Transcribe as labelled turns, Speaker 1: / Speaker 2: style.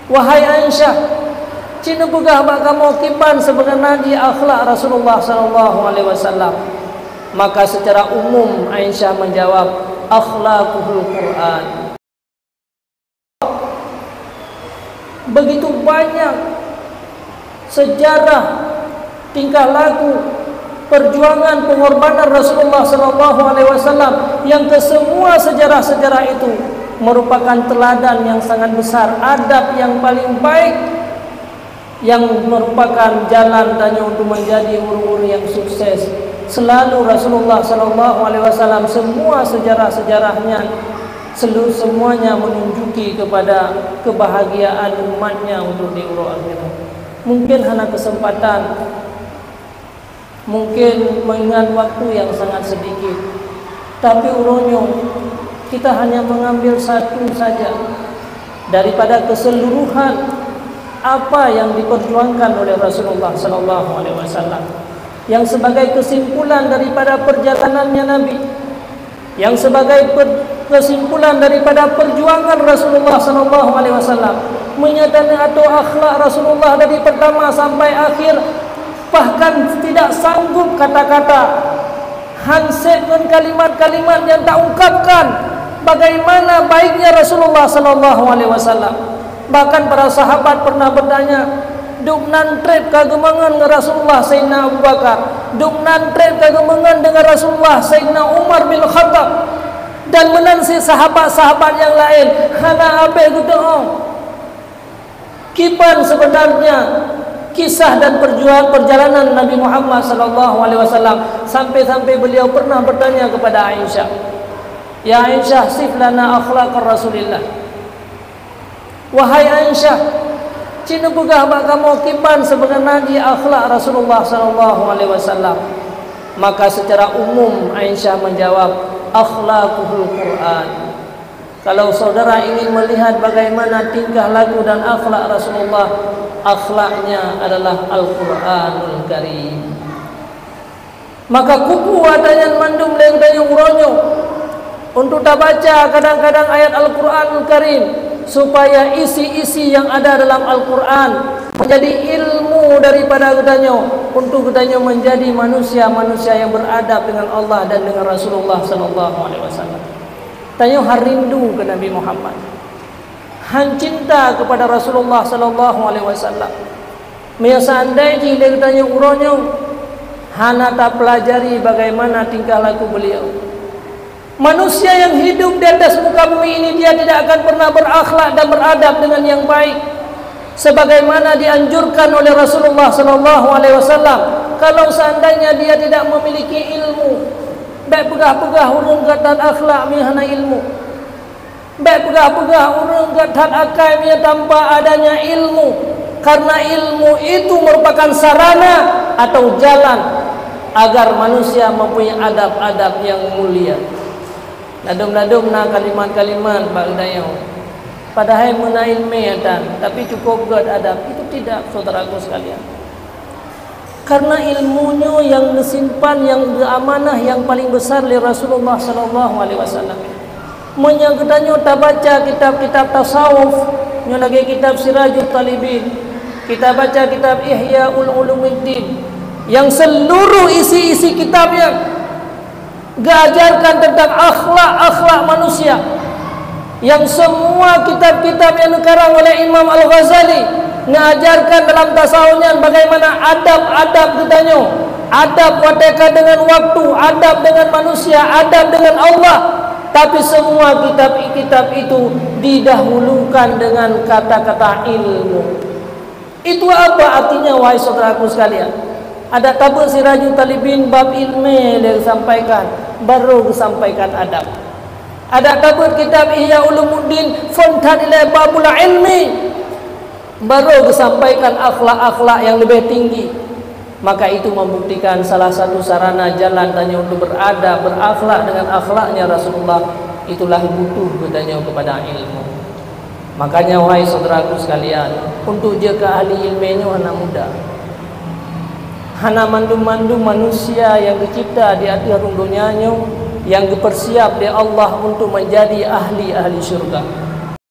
Speaker 1: Wahai Aisyah, cina pegah bak kamu kipan sebenarnya akhlak Rasulullah sallallahu alaihi wasallam. Maka secara umum Aisyah menjawab, akhlaqul Quran. Begitu banyak sejarah, tingkah laku, perjuangan, pengorbanan Rasulullah sallallahu alaihi wasallam yang kesemua sejarah-sejarah itu merupakan teladan yang sangat besar, adab yang paling baik yang merupakan jalan tanya untuk menjadi guru-guru yang sukses. Selalu Rasulullah sallallahu alaihi wasallam semua sejarah-sejarahnya semuanya menunjuki kepada kebahagiaan umatnya untuk di urut akhirat. Mungkin hanya kesempatan, mungkin mengingat waktu yang sangat sedikit, tapi urunyo kita hanya mengambil satu saja daripada keseluruhan apa yang diperjuangkan oleh Rasulullah sallallahu alaihi wasallam, yang sebagai kesimpulan daripada perjalanannya Nabi, yang sebagai kesimpulan daripada perjuangan Rasulullah sallallahu alaihi wasallam, menyatakan atau akhlak Rasulullah dari pertama sampai akhir. Bahkan tidak sanggup kata-kata, handset dengan kalimat-kalimat yang tak ungkapkan bagaimana baiknya Rasulullah sallallahu alaihi wasallam. Bahkan para sahabat pernah bertanya, duk nantret kagemangan dengan Rasulullah Sayyidina Abu Bakar, duk nantret kagemangan dengan Rasulullah Sayyidina Umar bin Khattab, dan menansi sahabat-sahabat yang lain. Hana abe gitu kipan sebenarnya kisah dan perjalanan Nabi Muhammad sallallahu alaihi wasallam, sampai-sampai beliau pernah bertanya kepada Aisyah, ya Aisyah, sif lana akhlaq Rasulillah. Wahai Aisyah, cina pegah bak kamu kipan sebenarnya akhlak Rasulullah sallallahu alaihi wasallam. Maka secara umum Aisyah menjawab, akhlaqul Quran. Kalau saudara ingin melihat bagaimana tingkah laku dan akhlak Rasulullah, akhlaknya adalah Al-Quranul Karim. Maka kupu adanya mandum leng dayung ronyo untuk tak baca kadang-kadang ayat Al-Quranul Karim, supaya isi-isi yang ada dalam Al-Quran menjadi ilmu daripada katanya, untuk katanya menjadi manusia-manusia yang beradab dengan Allah dan dengan Rasulullah sallallahu alaihi wasallam. Tanya harindu ke Nabi Muhammad, han cinta kepada Rasulullah sallallahu alaihi wasallam. Biasa andai jile katanya uronyo hana tak pelajari bagaimana tingkah laku beliau. Manusia yang hidup di atas muka bumi ini, dia tidak akan pernah berakhlak dan beradab dengan yang baik sebagaimana dianjurkan oleh Rasulullah sallallahu alaihi wasallam. Kalau seandainya dia tidak memiliki ilmu, baik pegah-pegah urung katan akhlak mi hana ilmu, baik pegah-pegah urung katan akai mi tanpa adanya ilmu, karena ilmu itu merupakan sarana atau jalan agar manusia mempunyai adab-adab yang mulia. Nadum-nadum na kalimat-kalimat bagdayo padahal menail medan, tapi cukup buat adab itu tidak, saudaraku sekalian. Karena ilmunya yang disimpan, yang amanah yang paling besar oleh Rasulullah sallallahu alaihi wasallam. Menyangkutannya tak baca kitab-kitab tasawuf, nyo lagi kitab Sirajul Talibin, kita baca kitab Ihyaul Ulumuddin, yang seluruh isi-isi kitabnya diajarkan tentang akhlak manusia, yang semua kitab-kitab yang dikarang oleh Imam Al-Ghazali mengajarkan dalam tasawufnya bagaimana adab-adab katanya, adab wateka dengan waktu, adab dengan manusia, adab dengan Allah. Tapi semua kitab-kitab itu didahulukan dengan kata-kata ilmu. Itu apa artinya, wahai saudaraku sekalian? Ada tabuk Sirajul Talibin bab ilmu yang disampaikan, baru disampaikan adab. Ada tabuk kitab Ihya Ulumuddin fontan ila babul ilmi, baru disampaikan akhlak-akhlak yang lebih tinggi. Maka itu membuktikan salah satu sarana jalan tanya untuk beradab, berakhlak dengan akhlaknya Rasulullah, itulah butuh katanya kepada ilmu. Makanya wahai saudaraku sekalian, untuk jaga ahli ilmunya anak muda, hana mandum-mandum manusia yang dicipta di atas dunianya, yang dipersiap oleh Allah untuk menjadi ahli-ahli syurga.